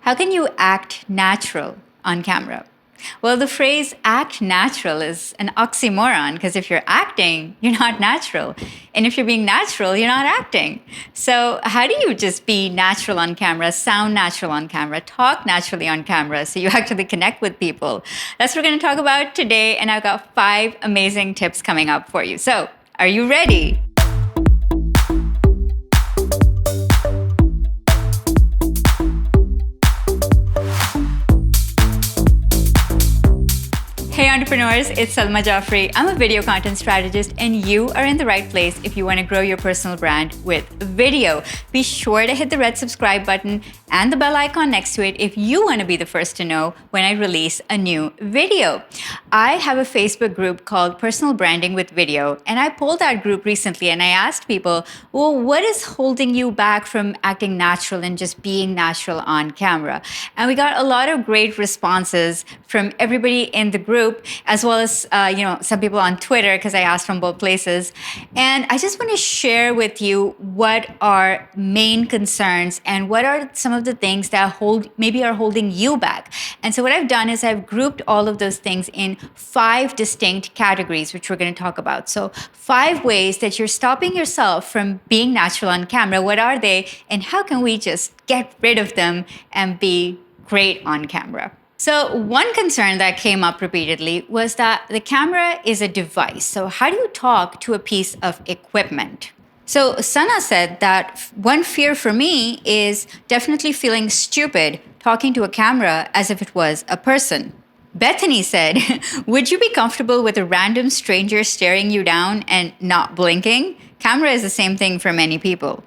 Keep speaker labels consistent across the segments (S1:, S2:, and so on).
S1: How can you act natural on camera? Well, the phrase act natural is an oxymoron because if you're acting, you're not natural. And if you're being natural, you're not acting. So, how do you just be natural on camera, sound natural on camera, talk naturally on camera so you actually connect with people? That's what we're going to talk about today. And I've got 5 amazing tips coming up for you. So, are you ready? Hey entrepreneurs, it's Salma Jafri. I'm a video content strategist and you are in the right place if you want to grow your personal brand with video. Be sure to hit the red subscribe button and the bell icon next to it if you want to be the first to know when I release a new video. I have a Facebook group called Personal Branding with Video, and I polled that group recently and I asked people, well, what is holding you back from acting natural and just being natural on camera? And we got a lot of great responses from everybody in the group, as well as some people on Twitter, because I asked from both places. And I just want to share with you what are main concerns and what are some of the things that maybe are holding you back. And so what I've done is I've grouped all of those things in 5 distinct categories, which we're going to talk about. So 5 ways that you're stopping yourself from being natural on camera. What are they? And how can we just get rid of them and be great on camera? So one concern that came up repeatedly was that the camera is a device. So how do you talk to a piece of equipment? So Sana said that one fear for me is definitely feeling stupid talking to a camera as if it was a person. Bethany said, would you be comfortable with a random stranger staring you down and not blinking? Camera is the same thing for many people.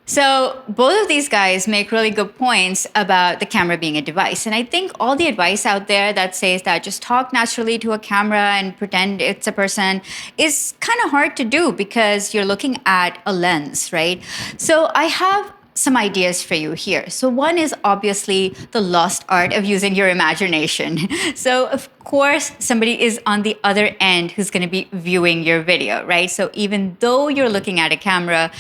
S1: So both of these guys make really good points about the camera being a device. And I think all the advice out there that says that just talk naturally to a camera and pretend it's a person is kind of hard to do because you're looking at a lens, right? So I have some ideas for you here. So one is obviously the lost art of using your imagination. So of course, somebody is on the other end who's going to be viewing your video, right? So even though you're looking at a camera,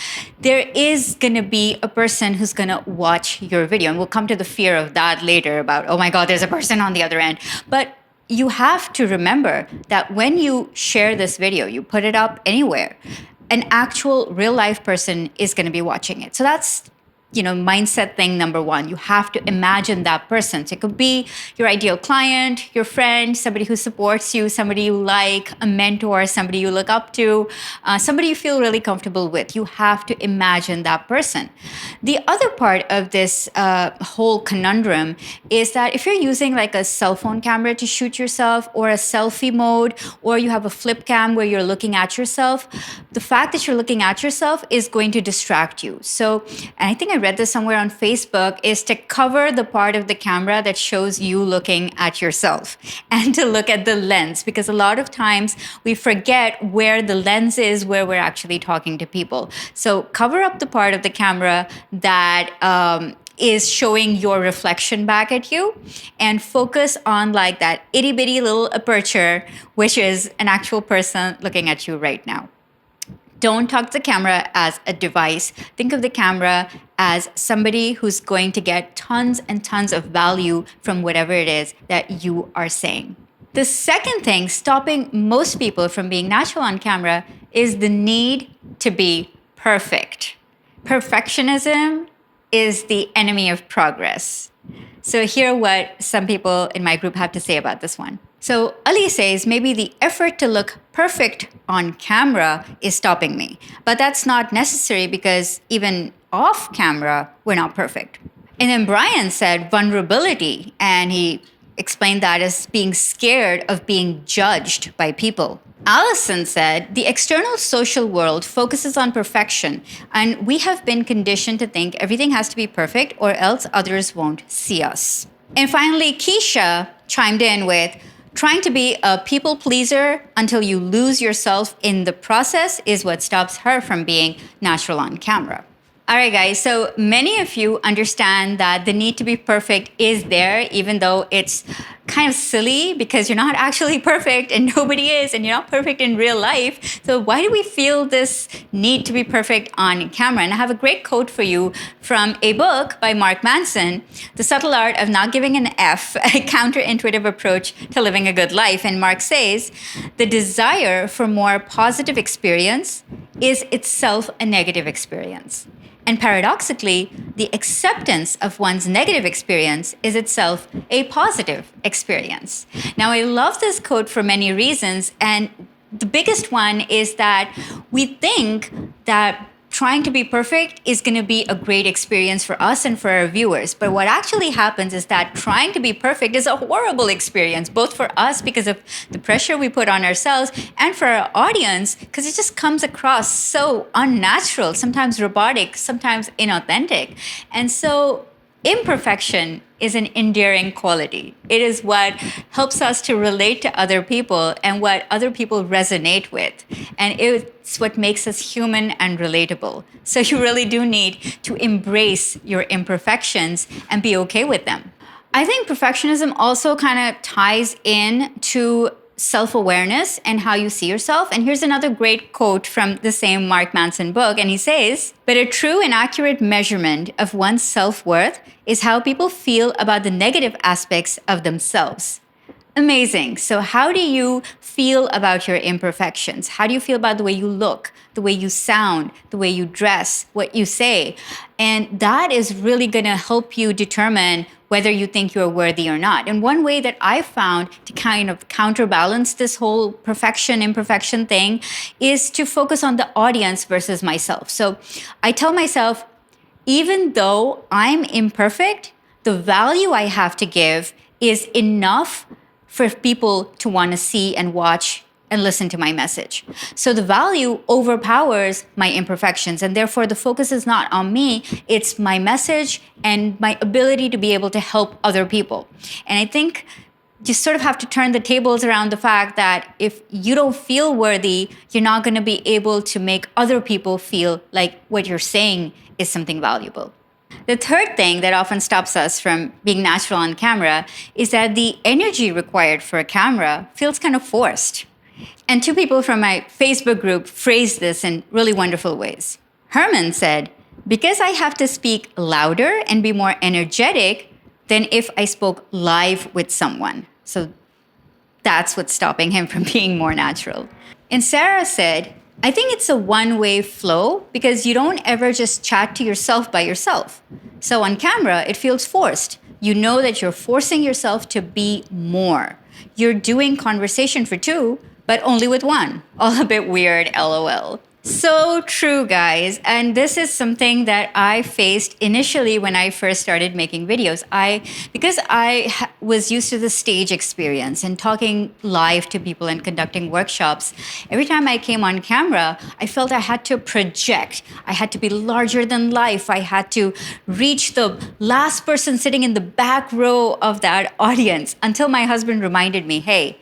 S1: there is going to be a person who's going to watch your video. And we'll come to the fear of that later about, oh my God, there's a person on the other end. But you have to remember that when you share this video, you put it up anywhere, an actual real life person is going to be watching it. So that's mindset thing number 1. You have to imagine that person. So it could be your ideal client, your friend, somebody who supports you, somebody you like, a mentor, somebody you look up to, somebody you feel really comfortable with. You have to imagine that person. The other part of this whole conundrum is that if you're using like a cell phone camera to shoot yourself or a selfie mode, or you have a flip cam where you're looking at yourself, the fact that you're looking at yourself is going to distract you. So, and I think I read this somewhere on Facebook, is to cover the part of the camera that shows you looking at yourself and to look at the lens, because a lot of times we forget where the lens is where we're actually talking to people. So cover up the part of the camera that is showing your reflection back at you and focus on like that itty bitty little aperture, which is an actual person looking at you right now. Don't talk to the camera as a device. Think of the camera as somebody who's going to get tons and tons of value from whatever it is that you are saying. The second thing stopping most people from being natural on camera is the need to be perfect. Perfectionism is the enemy of progress. So hear what some people in my group have to say about this one. So Ali says, maybe the effort to look perfect on camera is stopping me. But that's not necessary because even off camera, we're not perfect. And then Brian said vulnerability, and he explained that as being scared of being judged by people. Allison said, the external social world focuses on perfection, and we have been conditioned to think everything has to be perfect or else others won't see us. And finally, Keisha chimed in with, trying to be a people pleaser until you lose yourself in the process is what stops her from being natural on camera. All right, guys. So many of you understand that the need to be perfect is there, even though it's kind of silly because you're not actually perfect and nobody is, and you're not perfect in real life. So why do we feel this need to be perfect on camera? And I have a great quote for you from a book by Mark Manson, The Subtle Art of Not Giving an F, a counterintuitive approach to living a good life. And Mark says, the desire for more positive experience is itself a negative experience. And paradoxically, the acceptance of one's negative experience is itself a positive experience. Now, I love this quote for many reasons. And the biggest one is that we think that trying to be perfect is going to be a great experience for us and for our viewers. But what actually happens is that trying to be perfect is a horrible experience, both for us because of the pressure we put on ourselves and for our audience because it just comes across so unnatural, sometimes robotic, sometimes inauthentic. And so imperfection is an endearing quality. It is what helps us to relate to other people and what other people resonate with. And it's what makes us human and relatable. So you really do need to embrace your imperfections and be okay with them. I think perfectionism also kind of ties in to self-awareness and how you see yourself. And here's another great quote from the same Mark Manson book. And he says, but a true and accurate measurement of one's self-worth is how people feel about the negative aspects of themselves. Amazing. So how do you feel about your imperfections? How do you feel about the way you look, the way you sound, the way you dress, what you say? And that is really going to help you determine whether you think you're worthy or not. And one way that I found to kind of counterbalance this whole perfection, imperfection thing is to focus on the audience versus myself. So I tell myself, even though I'm imperfect, the value I have to give is enough for people to want to see and watch and listen to my message. So the value overpowers my imperfections, and therefore the focus is not on me, it's my message and my ability to be able to help other people. And I think you sort of have to turn the tables around the fact that if you don't feel worthy, you're not going to be able to make other people feel like what you're saying is something valuable. The third thing that often stops us from being natural on camera is that the energy required for a camera feels kind of forced. And two people from my Facebook group phrased this in really wonderful ways. Herman said, because I have to speak louder and be more energetic than if I spoke live with someone. So that's what's stopping him from being more natural. And Sarah said, I think it's a one-way flow because you don't ever just chat to yourself by yourself. So on camera, it feels forced. You know that you're forcing yourself to be more. You're doing conversation for two, but only with one. All a bit weird, LOL. So true, guys. And this is something that I faced initially when I first started making videos. Because I was used to the stage experience and talking live to people and conducting workshops, every time I came on camera, I felt I had to project. I had to be larger than life. I had to reach the last person sitting in the back row of that audience until my husband reminded me, hey,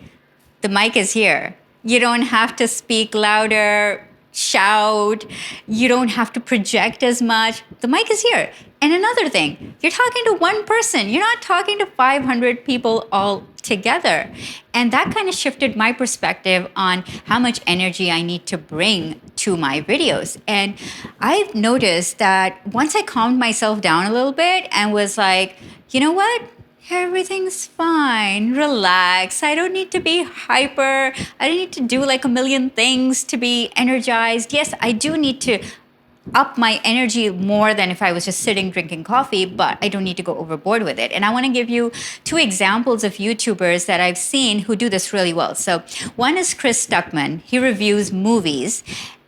S1: the mic is here. You don't have to speak louder, shout. You don't have to project as much. The mic is here. And another thing, you're talking to one person. You're not talking to 500 people all together. And that kind of shifted my perspective on how much energy I need to bring to my videos. And I've noticed that once I calmed myself down a little bit and was like, you know what? Everything's fine. Relax. I don't need to be hyper. I don't need to do like a million things to be energized. Yes, I do need to up my energy more than if I was just sitting drinking coffee, but I don't need to go overboard with it. And I want to give you two examples of YouTubers that I've seen who do this really well. So one is Chris Stuckman. He reviews movies.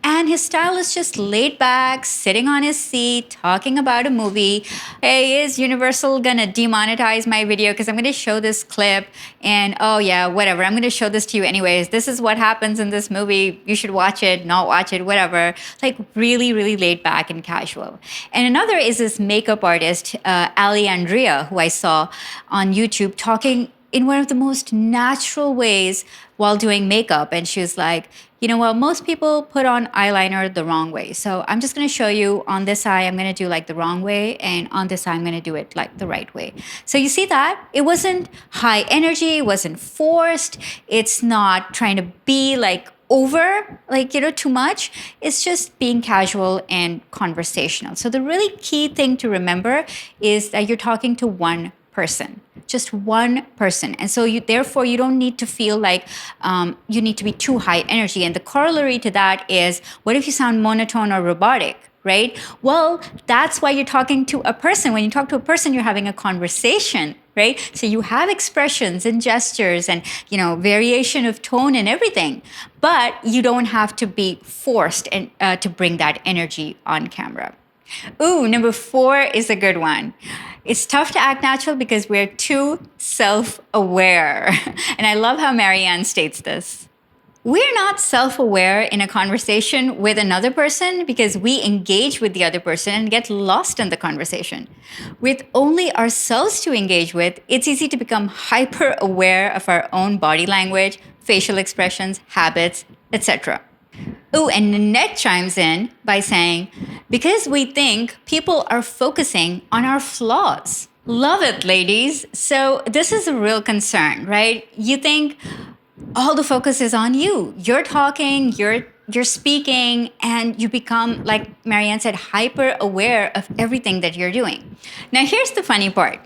S1: And his style is just laid back, sitting on his seat, talking about a movie. Hey, is Universal gonna demonetize my video because I'm gonna show this clip? And oh yeah, whatever, I'm gonna show this to you anyways. This is what happens in this movie. You should watch it, not watch it, whatever. Like really, really laid back and casual. And another is this makeup artist, Ali Andrea, who I saw on YouTube talking in one of the most natural ways while doing makeup. And she was like, you know what, most people put on eyeliner the wrong way. So I'm just going to show you on this eye, I'm going to do like the wrong way. And on this eye, I'm going to do it like the right way. So you see that? It wasn't high energy, it wasn't forced. It's not trying to be like over, like, too much. It's just being casual and conversational. So the really key thing to remember is that you're talking to one person, just one person. And so therefore you don't need to feel like you need to be too high energy. And the corollary to that is, what if you sound monotone or robotic? Right? Well, that's why you're talking to a person. When you talk to a person, you're having a conversation, right? So you have expressions and gestures and, variation of tone and everything, but you don't have to be forced and to bring that energy on camera. Ooh, number 4 is a good one. It's tough to act natural because we're too self-aware. And I love how Marianne states this. We're not self-aware in a conversation with another person because we engage with the other person and get lost in the conversation. With only ourselves to engage with, it's easy to become hyper-aware of our own body language, facial expressions, habits, etc. Oh, and Nanette chimes in by saying, because we think people are focusing on our flaws. Love it, ladies. So this is a real concern, right? You think all the focus is on you. You're talking, you're speaking, and you become, like Marianne said, hyper aware of everything that you're doing. Now, here's the funny part.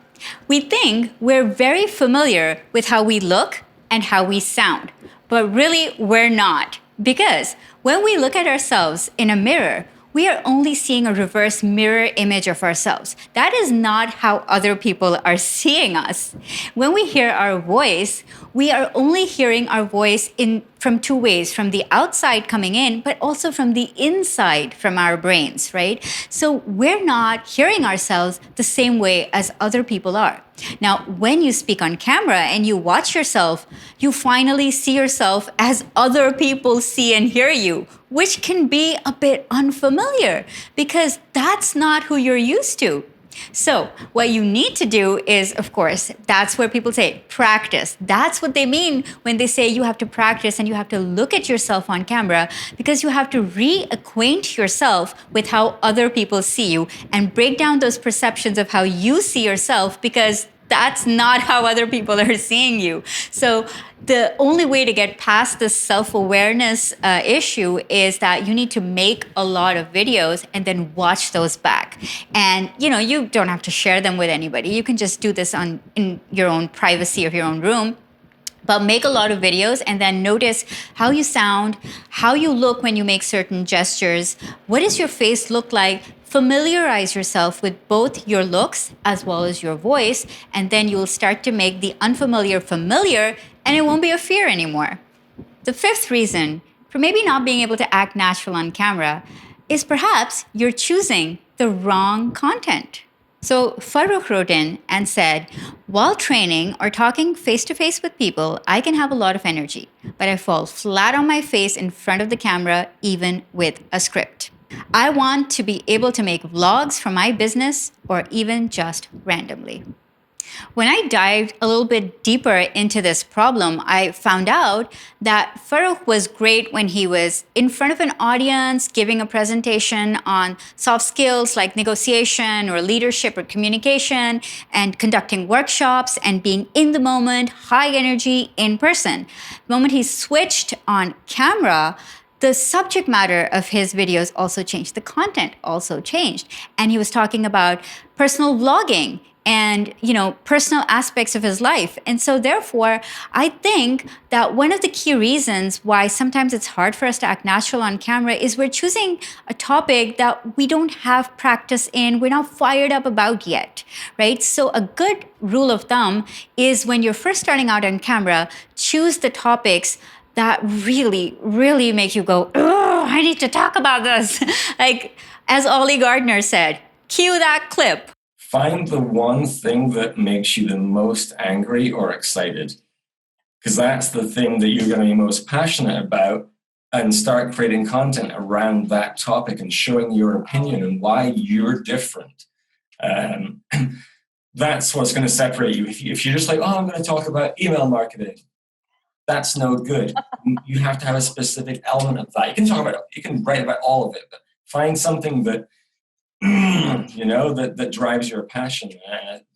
S1: We think we're very familiar with how we look and how we sound, but really we're not. Because when we look at ourselves in a mirror, we are only seeing a reverse mirror image of ourselves. That is not how other people are seeing us. When we hear our voice, we are only hearing our voice from 2 ways, from the outside coming in, but also from the inside, from our brains, right? So we're not hearing ourselves the same way as other people are. Now, when you speak on camera and you watch yourself, you finally see yourself as other people see and hear you, which can be a bit unfamiliar because that's not who you're used to. So what you need to do is, of course, that's where people say practice. That's what they mean when they say you have to practice and you have to look at yourself on camera, because you have to reacquaint yourself with how other people see you and break down those perceptions of how you see yourself, because that's not how other people are seeing you. So the only way to get past this self-awareness issue is that you need to make a lot of videos and then watch those back. And you don't have to share them with anybody. You can just do this in your own privacy of your own room. But make a lot of videos and then notice how you sound, how you look when you make certain gestures. What does your face look like? Familiarize yourself with both your looks as well as your voice, and then you'll start to make the unfamiliar familiar, and it won't be a fear anymore. The 5th reason for maybe not being able to act natural on camera is perhaps you're choosing the wrong content. So Farooq wrote in and said, while training or talking face-to-face with people, I can have a lot of energy, but I fall flat on my face in front of the camera, even with a script. I want to be able to make vlogs for my business or even just randomly. When I dived a little bit deeper into this problem, I found out that Farooq was great when he was in front of an audience, giving a presentation on soft skills like negotiation or leadership or communication, and conducting workshops and being in the moment, high energy, in person. The moment he switched on camera, the subject matter of his videos also changed. The content also changed. And he was talking about personal vlogging and, personal aspects of his life. And so therefore, I think that one of the key reasons why sometimes it's hard for us to act natural on camera is we're choosing a topic that we don't have practice in, we're not fired up about yet, right? So a good rule of thumb is when you're first starting out on camera, choose the topics that really, really make you go, oh, I need to talk about this. Like, as Ollie Gardner said, cue that clip.
S2: Find the one thing that makes you the most angry or excited, because that's the thing that you're going to be most passionate about, and start creating content around that topic and showing your opinion and why you're different. That's what's going to separate you. If you're just like, oh, I'm going to talk about email marketing, that's no good. You have to have a specific element of that. You can write about all of it, but find something that, that drives your passion.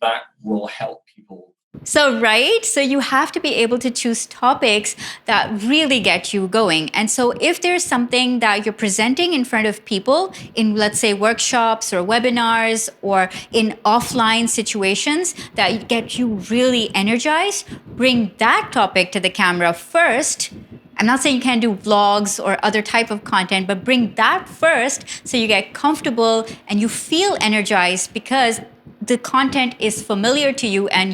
S2: That will help people.
S1: So you have to be able to choose topics that really get you going. And so if there's something that you're presenting in front of people in, let's say, workshops or webinars or in offline situations that get you really energized, bring that topic to the camera first. I'm not saying you can't do vlogs or other type of content, but bring that first so you get comfortable and you feel energized because the content is familiar to you and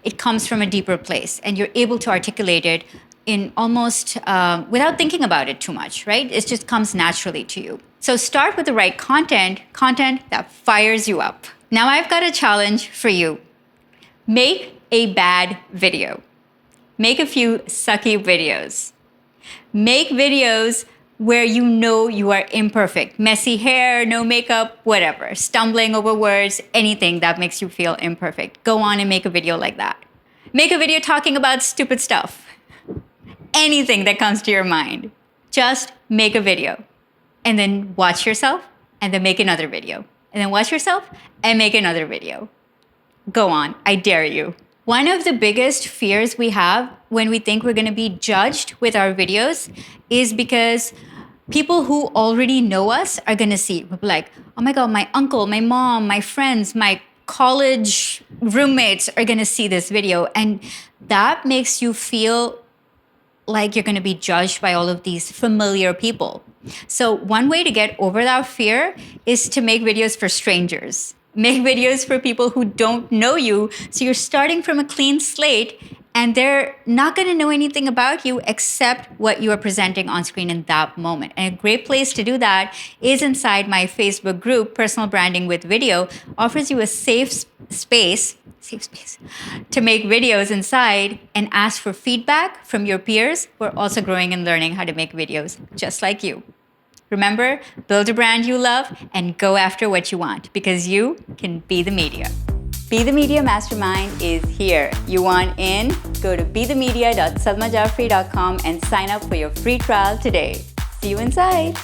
S1: it comes from a deeper place and you're able to articulate it in almost without thinking about it too much, right? It just comes naturally to you. So start with the right content that fires you up. Now I've got a challenge for you. Make a bad video. Make a few sucky videos. Make videos where you know you are imperfect. Messy hair, no makeup, whatever. Stumbling over words, anything that makes you feel imperfect. Go on and make a video like that. Make a video talking about stupid stuff. Anything that comes to your mind. Just make a video. And then watch yourself, and then make another video. And then watch yourself, and make another video. Go on, I dare you. One of the biggest fears we have when we think we're going to be judged with our videos is because people who already know us are going to see. We'll be like, oh my God, my uncle, my mom, my friends, my college roommates are going to see this video. And that makes you feel like you're going to be judged by all of these familiar people. So one way to get over that fear is to make videos for strangers. Make videos for people who don't know you. So you're starting from a clean slate and they're not going to know anything about you except what you are presenting on screen in that moment. And a great place to do that is inside my Facebook group, Personal Branding with Video, offers you a safe space to make videos inside and ask for feedback from your peers who are also growing and learning how to make videos just like you. Remember, build a brand you love and go after what you want because you can be the media. Be the Media Mastermind is here. You want in? Go to bethemedia.salmajafri.com and sign up for your free trial today. See you inside.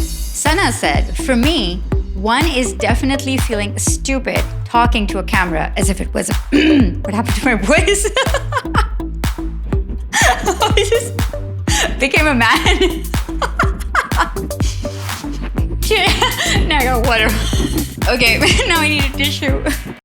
S1: Sana said, for me, one is definitely feeling stupid talking to a camera as if it was what happened to my voice? I just became a man. Now I got water. Okay, now I need a tissue.